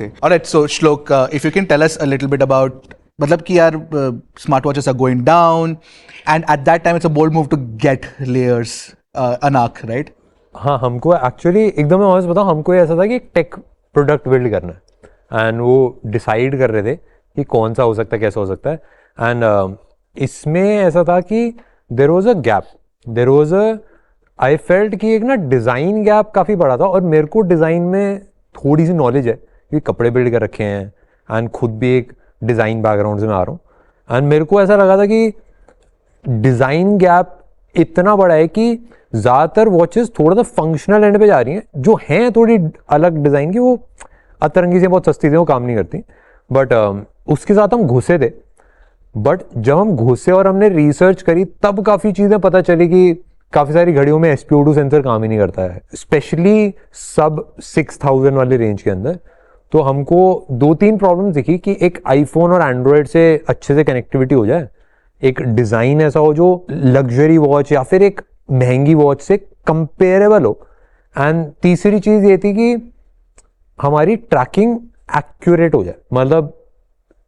Alright, so Shlok, if you can tell us a little bit about, मतलब कि यार smartwatches are going down, and at that time it's a bold move to get layers, Anak, right? हाँ, हमको actually एकदम मैं honest बताऊँ, हमको ऐसा था कि एक टेक प्रोडक्ट बिल्ड करना है एंड वो डिसाइड कर रहे थे कि कौन सा हो सकता है, कैसा हो सकता है. एंड इसमें ऐसा था कि there was a gap, I felt कि एक ना डिज़ाइन गैप काफ़ी बड़ा था. और मेरे को डिज़ाइन में थोड़ी सी नॉलेज है क्योंकि कपड़े बिल्ड कर रखे हैं एंड खुद भी एक डिज़ाइन बैकग्राउंड से मैं आ रहा हूँ. एंड मेरे को ऐसा लगा था कि डिज़ाइन गैप इतना बड़ा है कि ज़्यादातर वॉचेस थोड़ा सा फंक्शनल एंड पे जा रही हैं, जो हैं थोड़ी अलग डिज़ाइन की, वो अतरंगी से बहुत सस्ती थी, वो काम नहीं करती. बट उसके साथ हम घुसे थे. बट जब हम घुसे और हमने रिसर्च करी तब काफ़ी चीज़ें पता चली कि काफ़ी सारी घड़ियों में SpO2 सेंसर काम ही नहीं करता है, स्पेशली सब 6000 वाले रेंज के अंदर. तो हमको 2-3 प्रॉब्लम्स दिखी कि एक आईफोन और एंड्रॉयड से अच्छे से कनेक्टिविटी हो जाए, एक डिज़ाइन ऐसा हो जो लग्जरी वॉच या फिर एक महंगी वॉच से कंपेरेबल हो. एंड तीसरी चीज़ ये थी कि हमारी ट्रैकिंग एक्यूरेट हो जाए, मतलब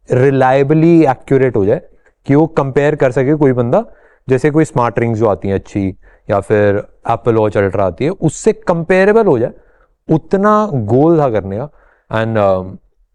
रिलायबली एक्यूरेट हो जाए कि वो कंपेयर कर सके कोई बंदा, जैसे कोई स्मार्ट रिंग्स जो आती हैं अच्छी या फिर एप्पल वॉच अल्ट्रा आती है, उससे कंपेरेबल हो जाए. उतना गोल था करने का. एंड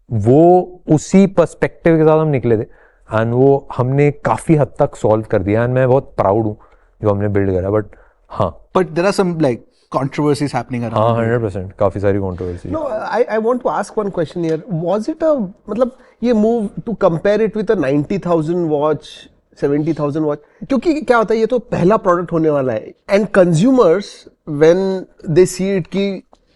वो उसी पर्सपेक्टिव के साथ हम निकले थे एंड वो हमने काफ़ी हद तक सॉल्व कर दिया. एंड मैं बहुत प्राउड हूँ जो हमने बिल्ड करा. बट हाँ, But there are some like controversies happening around. हाँ 100% काफ़ी सारी controversy. No, I want to ask one question here. Was it a मतलब ये move to compare it with a 90,000 watch, 70,000 watch? क्योंकि क्या होता है, ये तो पहला प्रोडक्ट होने वाला है and consumers when they see it कि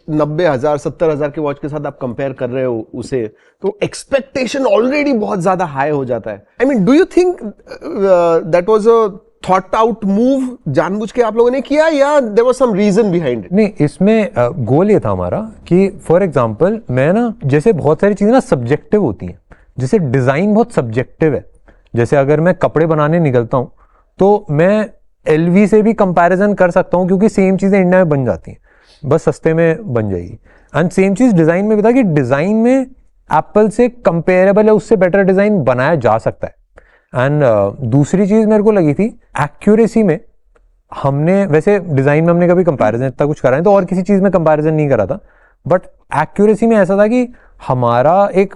90,000 70,000 के वॉच के साथ आप कंपेयर कर रहे हो उसे, तो एक्सपेक्टेशन ऑलरेडी बहुत ज्यादा हाई हो जाता है. I mean, do you think that was a thought out move, जानबूझ के आप लोगों ने किया या there was some reason behind it? नहीं, इसमें गोल ये था हमारा कि फॉर एग्जांपल मैं ना, जैसे बहुत सारी चीज़ें ना सब्जेक्टिव होती हैं, जैसे डिज़ाइन बहुत सब्जेक्टिव है. जैसे अगर मैं कपड़े बनाने निकलता हूँ तो मैं LV से भी कंपैरिजन कर सकता हूँ क्योंकि सेम चीज़ें इंडिया में बन जाती हैं, बस सस्ते में बन जाएगी. एंड सेम चीज़ डिज़ाइन में भी था कि डिज़ाइन में एप्पल से कंपेरेबल है, उससे बेटर डिज़ाइन बनाया जा सकता है. एंड दूसरी चीज़ मेरे को लगी थी एक्यूरेसी में. हमने वैसे डिज़ाइन में हमने कभी कंपैरिजन इतना कुछ करा है तो और किसी चीज़ में कंपैरिजन नहीं करा था, बट एक्यूरेसी में ऐसा था कि हमारा एक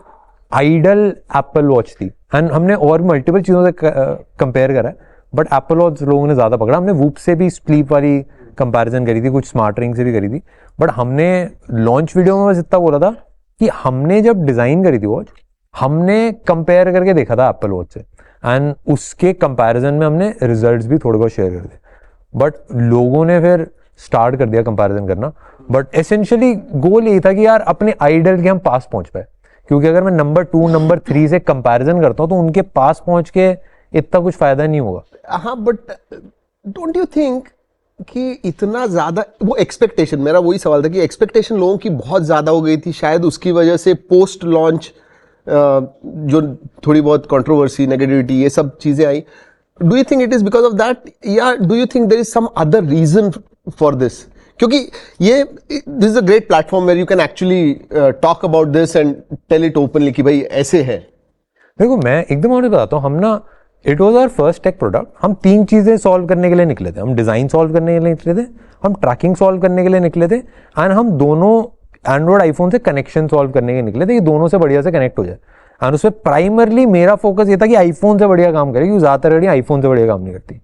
आइडल एप्पल वॉच थी. एंड हमने और मल्टीपल चीज़ों से कंपेयर करा है, बट एप्पल वॉच लोगों ने ज़्यादा पकड़ा. हमने वूप से भी स्लीप वाली कंपैरिजन करी थी, कुछ स्मार्ट रिंग से भी करी थी. बट हमने लॉन्च वीडियो में बस इतना बोला था कि हमने जब डिज़ाइन करी थी वॉच, हमने कंपेयर करके देखा था एप्पल वॉच से, एंड उसके कंपैरिजन में हमने रिजल्ट्स भी थोड़े बहुत शेयर कर दिए. बट लोगों ने फिर स्टार्ट कर दिया कंपैरिजन करना. बट एसेंशियली गोल यही था कि यार अपने आइडल के हम पास पहुंच पाए, क्योंकि अगर मैं नंबर 2 नंबर 3 से कंपैरिजन करता हूं तो उनके पास पहुंच के इतना कुछ फायदा नहीं होगा. हाँ, बट डोंट यू थिंक कि इतना ज्यादा वो एक्सपेक्टेशन, मेरा वही सवाल था कि एक्सपेक्टेशन लोगों की बहुत ज्यादा हो गई थी, शायद उसकी वजह से पोस्ट लॉन्च जो थोड़ी बहुत कंट्रोवर्सी, नेगेटिविटी, ये सब चीजें आई. Do you think it is because of that, या do you think there is some other reason for this? क्योंकि ये this is a great platform where you can actually talk about this and tell it openly कि भाई ऐसे है. देखो, मैं एकदम ऑनेस्ट बताता हूँ, हम ना, it was our first tech product. हम 3 चीज़ें सॉल्व करने के लिए निकले थे. हम डिज़ाइन सॉल्व करने के लिए निकले थे, हम ट्रैकिंग सॉल्व करने के लिए निकले थे, एंड हम दोनों एंड्रॉयड आईफोन से कनेक्शन सॉल्व करने के निकले थे कि दोनों से बढ़िया से कनेक्ट हो जाए. एंड उसमें प्राइमरली मेरा फोकस ये था कि आईफोन से बढ़िया काम करे, क्योंकि ज़्यादातर घड़ी आईफोन से बढ़िया काम नहीं करती.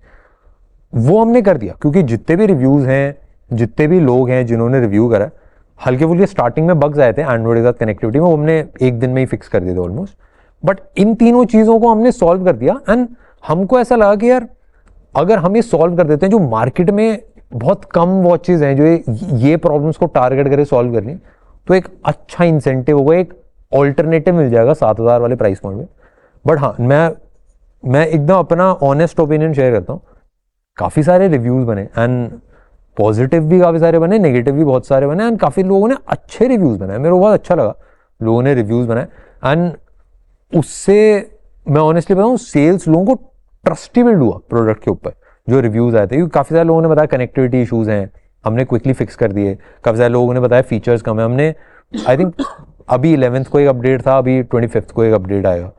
वो हमने कर दिया, क्योंकि जितने भी रिव्यूज़ हैं, जितने भी लोग हैं जिन्होंने रिव्यू करा, हल्के फुल्के स्टार्टिंग में बग्स आए थे एंड्रॉयड के साथ कनेक्टिविटी में, वो हमने एक दिन में ही फिक्स कर दिए थे ऑलमोस्ट. बट इन तीनों चीज़ों को हमने सॉल्व कर दिया. एंड हमको ऐसा लगा कि यार अगर हम ये सॉल्व कर देते हैं, जो मार्केट में बहुत कम वॉचेस हैं जो ये प्रॉब्लम्स को टारगेट करे सॉल्व करनी, तो एक अच्छा इंसेंटिव होगा, एक ऑल्टरनेटिव मिल जाएगा 7,000 वाले प्राइस पॉइंट में. बट हाँ, मैं एकदम अपना ऑनेस्ट ओपिनियन शेयर करता हूँ. काफ़ी सारे रिव्यूज़ बने एंड पॉजिटिव भी काफ़ी सारे बने, नेगेटिव भी बहुत सारे बने, एंड काफ़ी लोगों ने अच्छे रिव्यूज़ बनाए. मेरे को बहुत अच्छा लगा लोगों ने रिव्यूज़ बनाए. एंड उससे मैं ऑनेस्टली बताऊँ, सेल्स लोगों को ट्रस्ट ही बिल्ड हुआ प्रोडक्ट के ऊपर जो रिव्यूज़ आए थे. क्योंकि काफ़ी सारे लोगों ने बताया कनेक्टिविटी इशूज़ हैं, हमने क्विकली फिक्स कर दिए. काफ़ी सारे लोगों ने बताया फीचर्स कम है, हमने आई थिंक अभी 11th को एक अपडेट था, अभी 25th को एक अपडेट आएगा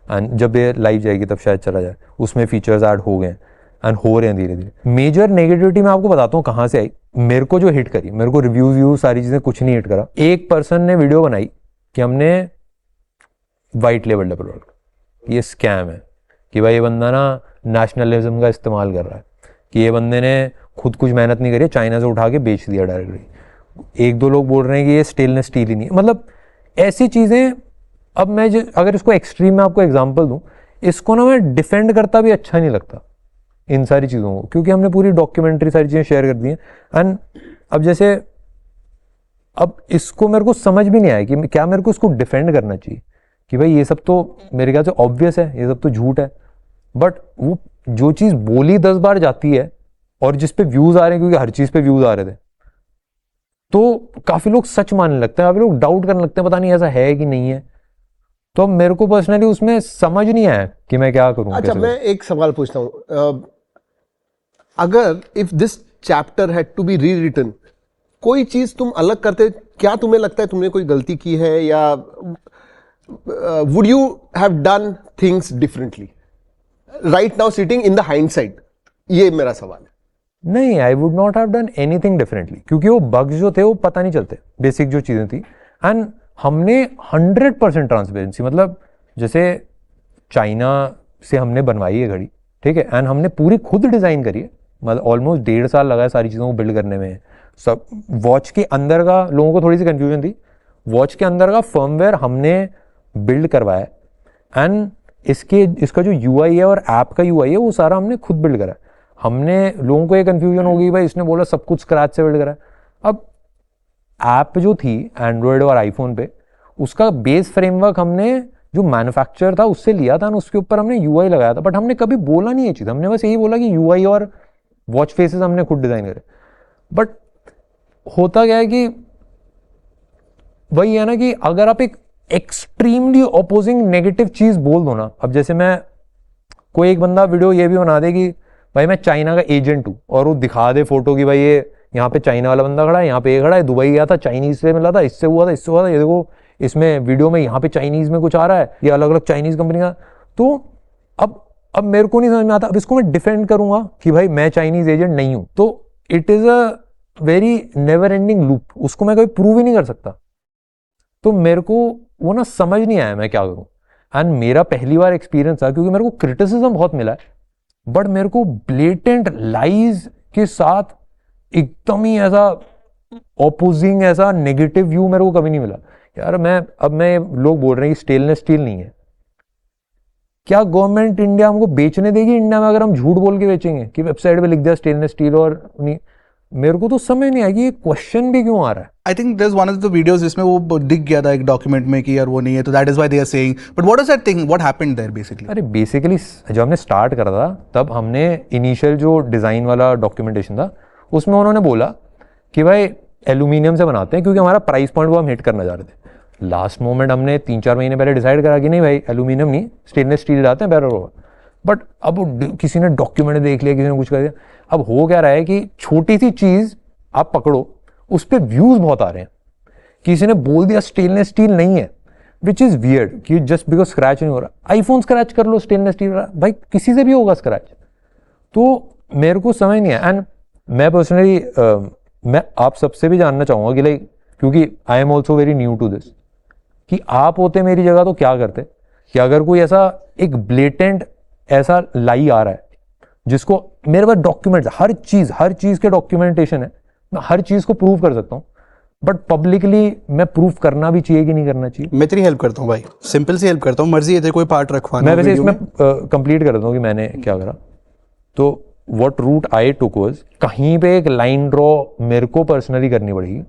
एंड जब ये लाइव जाएगी तब शायद चला जाए, उसमें फीचर्स ऐड हो गए एंड हो रहे हैं धीरे धीरे। मेजर नेगेटिविटी मैं आपको बताता हूँ कहाँ से आई। मेरे को जो हिट करी, मेरे को रिव्यू सारी चीज़ें कुछ नहीं हिट करा। एक पर्सन ने वीडियो बनाई कि हमने वाइट लेवल डेवलपर, ये स्कैम है, कि भाई ये बंदा ना नेशनलिज्म का इस्तेमाल कर रहा है, कि ये बंदे ने खुद कुछ मेहनत नहीं करी, चाइना से उठा के बेच दिया डायरेक्टली। एक दो लोग बोल रहे हैं कि ये स्टेनलेस स्टील ही नहीं है, मतलब ऐसी चीज़ें। अब मैं अगर इसको एक्सट्रीम में आपको एग्जांपल दूं, इसको ना मैं डिफेंड करता भी अच्छा नहीं लगता इन सारी चीज़ों को, क्योंकि हमने पूरी डॉक्यूमेंट्री सारी चीज़ें शेयर कर दी हैं। एंड अब जैसे अब इसको मेरे को समझ भी नहीं आया कि क्या मेरे को इसको डिफेंड करना चाहिए, कि भाई ये सब तो मेरे ख्याल से ऑब्वियस है, ये सब तो झूठ है। बट वो जो चीज़ बोली 10 बार जाती है और जिस पे व्यूज़ आ रहे हैं, क्योंकि हर चीज़ पे व्यूज़ आ रहे थे, तो काफ़ी लोग सच मानने लगते हैं, काफ़ी लोग डाउट करने लगते हैं पता नहीं ऐसा है कि नहीं है। तो मेरे को पर्सनली उसमें समझ नहीं आया कि मैं क्या करूं। अच्छा, मैं एक सवाल पूछता हूँ, अगर if this chapter had to be rewritten, कोई चीज तुम अलग करते, क्या तुम्हें लगता है तुमने कोई गलती की है, या would you have done things differently right now sitting in the hindsight? ये मेरा सवाल है। नहीं, I would not have done anything differently, क्योंकि वो बग्स जो थे वो पता नहीं चलते, बेसिक जो चीज़ें थी। एंड हमने 100% ट्रांसपेरेंसी, मतलब जैसे चाइना से हमने बनवाई है घड़ी, ठीक है, एंड हमने पूरी खुद डिज़ाइन करी है, मतलब ऑलमोस्ट 1.5 साल लगा है सारी चीज़ों को बिल्ड करने में। सब वॉच के अंदर का लोगों को थोड़ी सी कन्फ्यूजन थी, वॉच के अंदर का फर्मवेयर हमने बिल्ड करवाया एंड इसका जो UI है और ऐप का UI है वो सारा हमने खुद बिल्ड करा है। हमने लोगों को ये कन्फ्यूजन हो गई, भाई इसने बोला सब कुछ स्क्रैच से बिल्ड करा है। अब ऐप जो थी एंड्रॉयड और आईफोन पे, उसका बेस फ्रेमवर्क हमने जो मैन्युफैक्चर था उससे लिया था, उसके ऊपर हमने UI लगाया था। बट हमने कभी बोला नहीं ये चीज़, हमने बस यही बोला कि UI और वॉच फेसेस हमने खुद डिज़ाइन करे। बट होता क्या है कि वही है ना कि अगर आप एक एक्सट्रीमली अपोजिंग नेगेटिव चीज़ बोल दो ना, अब जैसे मैं कोई एक बंदा वीडियो ये भी बना दे कि भाई मैं चाइना का एजेंट हूँ, और वो दिखा दे फोटो कि भाई ये यहाँ पे चाइना वाला बंदा खड़ा है, यहाँ पे ये खड़ा है, दुबई गया था, चाइनीज से मिला था, इससे हुआ था, इससे हुआ था, ये देखो इसमें वीडियो में यहाँ पे चाइनीज में कुछ आ रहा है, ये अलग अलग चाइनीज कंपनी का। तो अब मेरे को नहीं समझ में आता, अब इसको मैं डिफेंड करूंगा कि भाई मैं चाइनीज एजेंट नहीं हूं, तो it is a very never ending loop, उसको मैं कभी प्रूव ही नहीं कर सकता। तो मेरे को वो ना समझ नहीं आया मैं क्या करूं। एंड मेरा पहली बार एक्सपीरियंस था, क्योंकि मेरे को क्रिटिसिज्म बहुत मिला है, बट मेरे को ब्लेटेंट लाइज के साथ एकदम ही ऐसा ऑपोजिंग, ऐसा नेगेटिव व्यू मेरे को कभी नहीं मिला। यार मैं लोग बोल रहे हैं कि स्टेनलेस स्टील नहीं है, क्या गवर्नमेंट इंडिया हमको बेचने देगी इंडिया में अगर हम झूठ बोल के बेचेंगे कि वेबसाइट पे लिख दिया स्टेनलेस स्टील और नहीं? मेरे को तो समझ नहीं आया कि ये क्वेश्चन भी क्यों आ रहा है। I think there's one of the videos जिसमें वो दिख गया था एक डॉक्यूमेंट में कि यार वो नहीं है, तो that is why they are saying, but what is that thing, what happened there basically? अरे बेसिकली जब हमने स्टार्ट करा था तब हमने इनिशियल जो डिज़ाइन वाला डॉक्यूमेंटेशन था उसमें उन्होंने बोला कि भाई एल्यूमिनियम से बनाते हैं, क्योंकि हमारा प्राइस पॉइंट वो हम हिट करना चाह रहे थे। लास्ट मोमेंट हमने 3-4 महीने पहले डिसाइड करा कि नहीं भाई एल्यूमिनियम नहीं, स्टेनलेस स्टील लाते हैं, बेटर होगा। बट अब किसी ने डॉक्यूमेंट देख लिया, किसी ने कुछ कर दिया। अब हो क्या रहा है कि छोटी सी चीज़ आप पकड़ो, उस पर व्यूज़ बहुत आ रहे हैं। किसी ने बोल दिया स्टेनलेस स्टील नहीं है, विच इज़ वियर्ड कि जस्ट बिकॉज स्क्रैच नहीं हो रहा। आईफोन स्क्रैच कर लो, स्टेनलेस स्टील भाई किसी से भी होगा स्क्रैच। तो मेरे को समझ नहीं है। एंड मैं पर्सनली मैं आप सबसे भी जानना चाहूँगा कि लाइक, क्योंकि I am also very new to this, कि आप होते मेरी जगह तो क्या करते कि अगर कोई ऐसा एक ब्लेटेंट ऐसा लाई आ रहा है जिसको मेरे पास डॉक्यूमेंट, हर चीज़ के डॉक्यूमेंटेशन है, मैं हर चीज़ को प्रूव कर सकता हूँ, बट पब्लिकली मैं प्रूव करना भी चाहिए कि नहीं करना चाहिए? मैं तेरी हेल्प करता हूँ भाई, सिंपल सी हेल्प करता हूँ, मर्जी है तेरे कोई पार्ट रखवाना। मैं वैसे इसमें कंप्लीट कर देता हूँ कि मैंने क्या करा। तो what route I took was, कहीं पे एक लाइन ड्रॉ मेरे को पर्सनली करनी पड़ेगी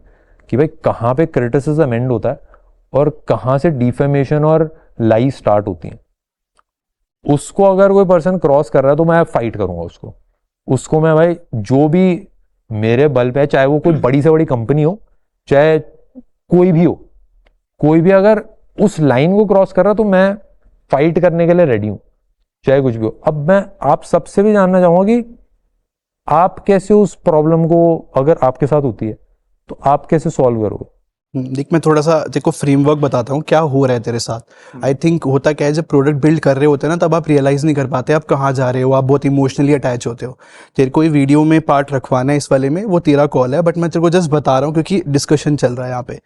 कि भाई कहाँ पे क्रिटिसिज्म एंड होता है और कहाँ से डिफेमेशन और लाई स्टार्ट होती हैं। उसको अगर कोई पर्सन क्रॉस कर रहा है तो मैं फाइट करूंगा उसको मैं भाई जो भी मेरे बल पे है, चाहे वो कोई बड़ी से बड़ी कंपनी हो, चाहे कोई भी हो, कोई भी अगर उस लाइन को क्रॉस कर रहा है तो मैं फाइट करने के लिए रेडी हूं, चाहे कुछ भी हो। अब मैं आप सबसे भी जानना चाहूंगा कि आप कैसे उस प्रॉब्लम को, अगर आपके साथ होती है तो आप कैसे सॉल्व करोगे? देख मैं थोड़ा सा तेरे को फ्रेमवर्क बताता हूँ क्या हो रहा है तेरे साथ। आई थिंक होता क्या है, जब प्रोडक्ट बिल्ड कर रहे होते हैं ना तब आप रियलाइज़ नहीं कर पाते आप कहाँ जा रहे हो, आप बहुत इमोशनली अटैच होते हो। तेरे को वीडियो में पार्ट रखवाना है इस वाले में, वो तेरा कॉल है, बट मैं तेरे को जस्ट बता रहा हूँ क्योंकि डिस्कशन चल रहा है यहाँ पे।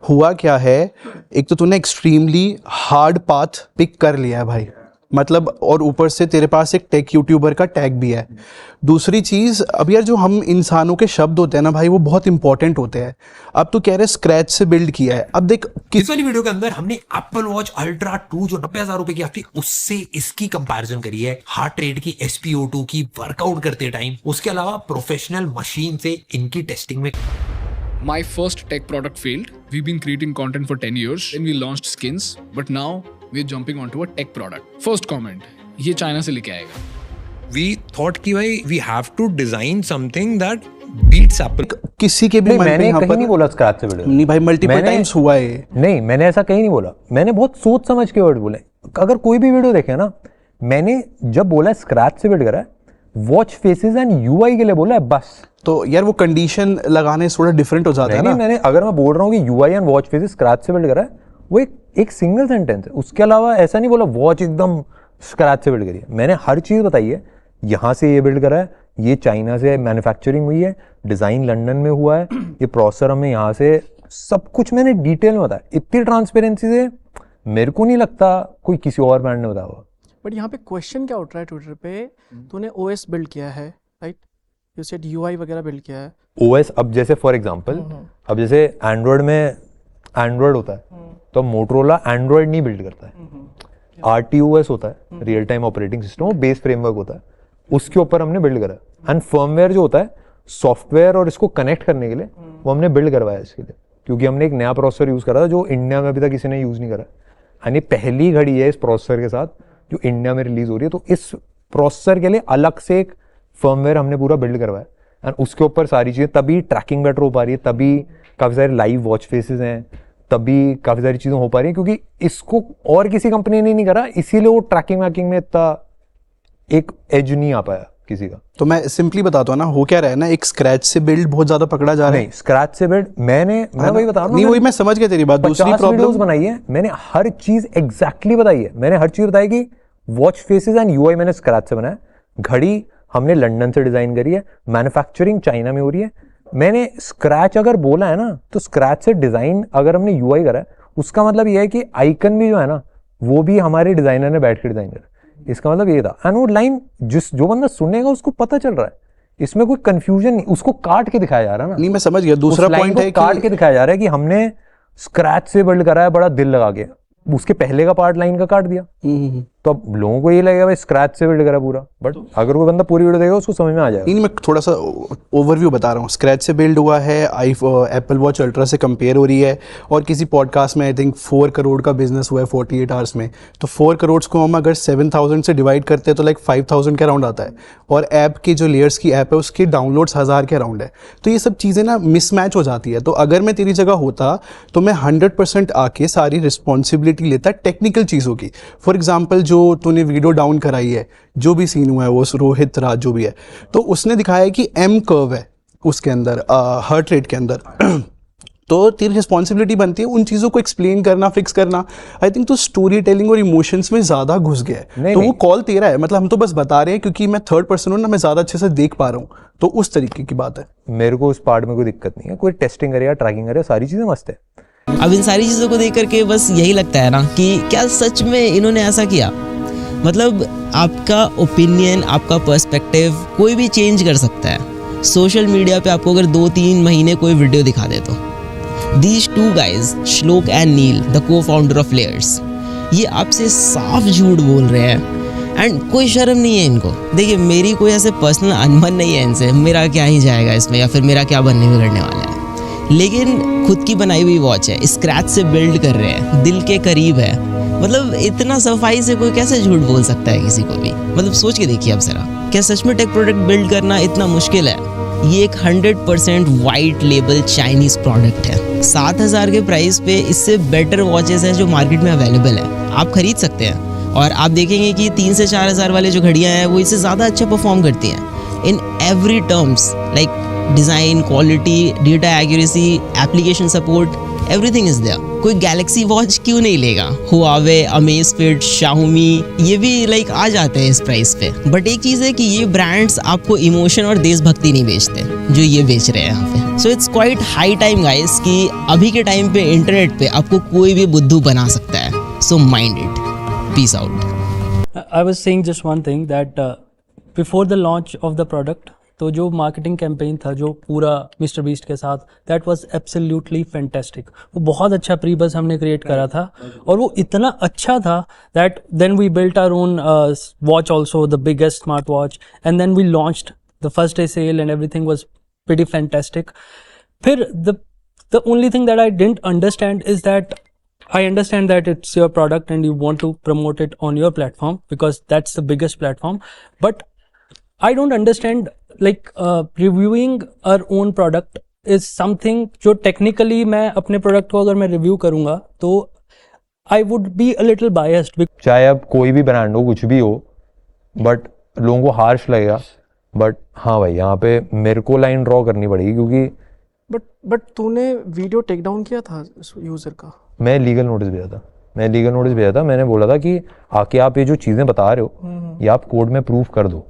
हुआ क्या है, एक तो तूने एक्सट्रीमली हार्ड पाथ पिक कर लिया है भाई, मतलब, और ऊपर से तेरे पास एक टेक यूट्यूबर का टैग भी है। दूसरी चीज़, अब यार जो हम इंसानों के शब्द होते हैं ना भाई, वो बहुत इंपॉर्टेंट होते हैं। अब तू कह रहे स्क्रैच से बिल्ड किया है, अब देख इस वाली वीडियो के अंदर हमने एप्पल वॉच अल्ट्रा 2 जो 90,000 रुपए की आती है उससे इसकी कंपैरिजन करी है, हार्ट रेट की, SpO2 की, वर्कआउट करते टाइम, उसके अलावा प्रोफेशनल मशीन से इनकी टेस्टिंग में। My first tech product failed. We've been creating content for 10 years. Then we launched Skins, but now we're jumping onto a tech product. First comment, ये China से लेके आएगा। We thought कि भाई we have to design something that beats Apple. किसी के भी नहीं, मन में मैंने यहाँ कहीं पर नहीं बोला स्क्रैच से बिल्ड। नहीं भाई, मल्टीपल मैंने- टाइम्स हुआ है। नहीं, मैंने ऐसा कहीं नहीं बोला, मैंने बहुत सोच समझ के वर्ड बोले। अगर कोई भी वीडियो देखे ना, मैंने जब बोला स्क्रैच से बिल्ड करा है, वॉच फेसेस एंड यूआई के लिए बोला है बस। तो यार वो कंडीशन लगाने से थोड़ा डिफरेंट हो जाता है नहीं, ना। मैंने, अगर मैं बोल रहा हूँ कि UI and watch faces scratch से बिल्ड करा है, वो एक सिंगल सेंटेंस है। उसके अलावा ऐसा नहीं बोला वॉच एकदम स्क्रैच से बिल्ड करी है। मैंने हर चीज़ बताई है, यहाँ से ये बिल्ड करा है, ये चाइना से मैन्युफैक्चरिंग हुई है, डिज़ाइन लंदन में हुआ है, ये प्रोसेसर हमें यहाँ से, सब कुछ मैंने डिटेल में बताया। इतनी ट्रांसपेरेंसी से मेरे को नहीं लगता कोई किसी और ब्रांड ने बताया होगा। बट यहाँ पे क्वेश्चन क्या उठ रहा है ट्विटर पे, तूने OS बिल्ड किया है, राइट, यू सेड UI वगैरह बिल्ड किया है। OS, अब जैसे फॉर एग्जांपल, अब जैसे एंड्रॉयड में एंड्रॉयड होता है, तो मोटरोला एंड्रॉयड नहीं बिल्ड करता है। RTOS होता है, रियल टाइम ऑपरेटिंग सिस्टम, वो बेस फ्रेमवर्क होता है, उसके ऊपर हमने बिल्ड करा। एंड फर्मवेयर जो होता है, सॉफ्टवेयर और इसको कनेक्ट करने के लिए, वो हमने बिल्ड करवाया इसके लिए, क्योंकि हमने एक नया प्रोसेसर यूज़ करा था जो इंडिया में अभी तक किसी ने यूज़ नहीं करा। यानी पहली घड़ी है इस प्रोसेसर के साथ जो इंडिया में रिलीज हो रही है, तो इस प्रोसेसर के लिए अलग से एक फर्मवेयर हमने पूरा बिल्ड करवाया एंड उसके ऊपर सारी चीज़ें, तभी ट्रैकिंग बेटर हो पा रही है, तभी काफ़ी सारे लाइव वॉच फेसेस हैं, तभी काफ़ी सारी चीज़ें हो पा रही हैं, क्योंकि इसको और किसी कंपनी ने नहीं करा, इसीलिए वो ट्रैकिंग वैकिंग में इतना एक एज नहीं आ पाया किसी का। तो मैं सिंपली बताता हूँ ना, हो क्या रहा है ना, एक स्क्रैच से बिल्ड बहुत ज्यादा पकड़ा जा रहा है। नहीं, स्क्रैच से बिल्ड मैं वही बता रहा हूँ। नहीं, वही मैं समझ गया तेरी बात। दूसरी प्रॉब्लम बनाई है मैंने, हर चीज एग्जैक्टली बताई है मैंने, हर चीज बताई कि वॉच फेसेस एंड यूआई मैंने स्क्रैच से बनाया, घड़ी हमने लंदन से डिजाइन करी है, मैन्युफैक्चरिंग चाइना में हो रही है। मैंने स्क्रैच अगर बोला है ना, तो स्क्रैच से डिजाइन अगर हमने यूआई करा है, उसका मतलब ये है कि आइकन भी जो है ना, वो भी हमारे डिजाइनर ने बैठ के डिजाइन करा। इसका मतलब ये था, एंड वो लाइन जो बंदा सुनेगा उसको पता चल रहा है, इसमें कोई कंफ्यूजन नहीं, उसको काट के दिखाया जा रहा है ना। नहीं, मैं समझ गया। दूसरा पॉइंट है काट के दिखाया जा रहा है कि हमने स्क्रैच से बिल्ड करा है, बड़ा दिल लगा के, उसके पहले का पार्ट लाइन का काट दिया, तो अब लोगों को ये लगेगा भाई स्क्रैच से बिल्ड करा पूरा। बट अगर कोई बंदा पूरी वीडियो देखेगा उसको समझ में आ जाएगा। नहीं, मैं थोड़ा सा ओवरव्यू बता रहा हूँ। स्क्रैच से बिल्ड हुआ है, एप्पल वॉच अल्ट्रा से कंपेयर हो रही है, और किसी पॉडकास्ट में आई थिंक 4 करोड़ का बिजनेस हुआ है 48 आवर्स में। तो 4 करोड़ को हम अगर 7,000 से डिवाइड करते हैं तो लाइक 5,000 के अराउंड आता है, और ऐप की जो लेयर्स की ऐप है उसके डाउनलोड्स 1000 के अराउंड है। तो ये सब चीज़ें ना मिसमैच हो जाती है। तो अगर मैं तेरी जगह होता तो मैं 100% आके सारी रिस्पॉन्सिबिलिटी लेता टेक्निकल चीज़ों की। फॉर एग्जाम्पल, जो तूने वीडियो डाउन कराई है, जो भी सीन हुआ है, वो रोहित राज जो भी है, तो उसने दिखाया है कि M कर्व है उसके अंदर, हार्ट रेट के अंदर। तो तेरी रिस्पॉन्सिबिलिटी बनती है उन चीज़ों को एक्सप्लेन करना, फिक्स करना। आई थिंक तो स्टोरी टेलिंग और इमोशंस में ज़्यादा घुस गया है। तो वो कॉल तेरा है, मतलब हम तो बस बता रहे हैं क्योंकि मैं थर्ड पर्सन हूँ ना, मैं ज़्यादा अच्छे से देख पा रहा हूँ, तो उस तरीके की बात है। मेरे को उस पार्ट में कोई दिक्कत नहीं है, कोई टेस्टिंग करे या ट्रैकिंग करे, सारी चीज़ें मस्त है। अब इन सारी चीज़ों को देख करके बस यही लगता है ना कि क्या सच में इन्होंने ऐसा किया। मतलब आपका ओपिनियन, आपका पर्सपेक्टिव कोई भी चेंज कर सकता है। सोशल मीडिया पे आपको अगर 2-3 महीने कोई वीडियो दिखा दे तो these 2 guys, Shlok and Neel, the co-founder of Layers, ये आपसे साफ झूठ बोल रहे हैं एंड कोई शर्म नहीं है इनको। देखिए, मेरी कोई ऐसे पर्सनल अनबन नहीं है इनसे, मेरा क्या ही जाएगा इसमें, या फिर मेरा क्या बनने बिगड़ने वाला है। लेकिन खुद की बनाई हुई वॉच है, स्क्रैच से बिल्ड कर रहे हैं, दिल के करीब है। मतलब इतना सफाई से कोई कैसे झूठ बोल सकता है किसी को भी। मतलब सोच के देखिए अब जरा, क्या सच में टेक प्रोडक्ट बिल्ड करना इतना मुश्किल है? ये एक 100% वाइट लेबल चाइनीज प्रोडक्ट है। 7,000 के प्राइस पे इससे बेटर वॉचेस हैं जो मार्केट में अवेलेबल है, आप खरीद सकते हैं। और आप देखेंगे कि 3 से 4,000 वाले जो घड़ियाँ हैं वो इससे ज़्यादा अच्छा परफॉर्म करती हैं in every terms, like design, quality, data accuracy, application support, everything is there. कोई गैलेक्सी वॉच क्यों नहीं लेगा? हुआवे, अमेज़फिट, शाओमी, ये भी लाइक आ जाते हैं इस प्राइस पे। बट एक चीज़ है कि ये ब्रांड्स आपको इमोशन और देशभक्ति नहीं बेचते जो ये बेच रहे हैं यहाँ पे। So it's quite high time guys कि अभी के टाइम पे इंटरनेट पे आपको कोई भी बुद्धू बना सकता है। So mind it. Peace out. I was saying just one thing that before the launch of the product, तो जो मार्केटिंग कैंपेन था जो पूरा मिस्टर बीस्ट के साथ, दैट वाज एब्सोल्युटली फैंटास्टिक। वो बहुत अच्छा प्री बज़ हमने क्रिएट करा था और वो इतना अच्छा था that then we built our own watch also, the biggest smart watch, and then we launched the first day sale and everything was pretty fantastic. फिर the only thing that I didn't understand is that I understand that it's your product and you want to promote it on your platform because that's the biggest platform. But I don't understand like reviewing our own product is something जो technically मैं अपने product को अगर मैं review करूँगा तो I would be a little biased. चाहे अब कोई भी ब्रांड हो, कुछ भी हो, बट लोगों को हार्श लगेगा। बट हाँ भाई, यहाँ पे मेरे को लाइन ड्रॉ करनी पड़ेगी क्योंकि बट तूने वीडियो टेक डाउन किया था यूजर का? मैं लीगल नोटिस भेजा था। मैंने बोला था कि आके आप ये जो चीज़ें बता रहे हो ये आप कोड में प्रूफ कर दो,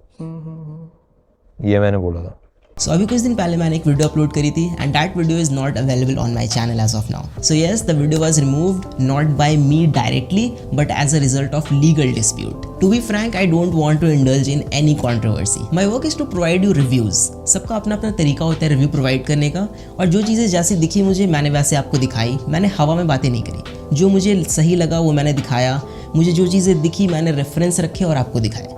ये मैंने बोला था। सो अभी कुछ दिन पहले मैंने एक वीडियो अपलोड करी थी and that video is not available on my channel as of now. So yes, the video was removed not by me directly but as a result of legal dispute. To be frank, I don't want to indulge in any controversy. My work is to provide you reviews. सबका अपना अपना तरीका होता है review provide करने का, और जो चीज़ें जैसी दिखी मुझे मैंने वैसे आपको दिखाई। मैंने हवा में बातें नहीं करी, जो मुझे सही लगा वो मैंने दिखाया। मुझे जो चीज़ें दिखी मैंने रेफरेंस रखे और आपको दिखाए।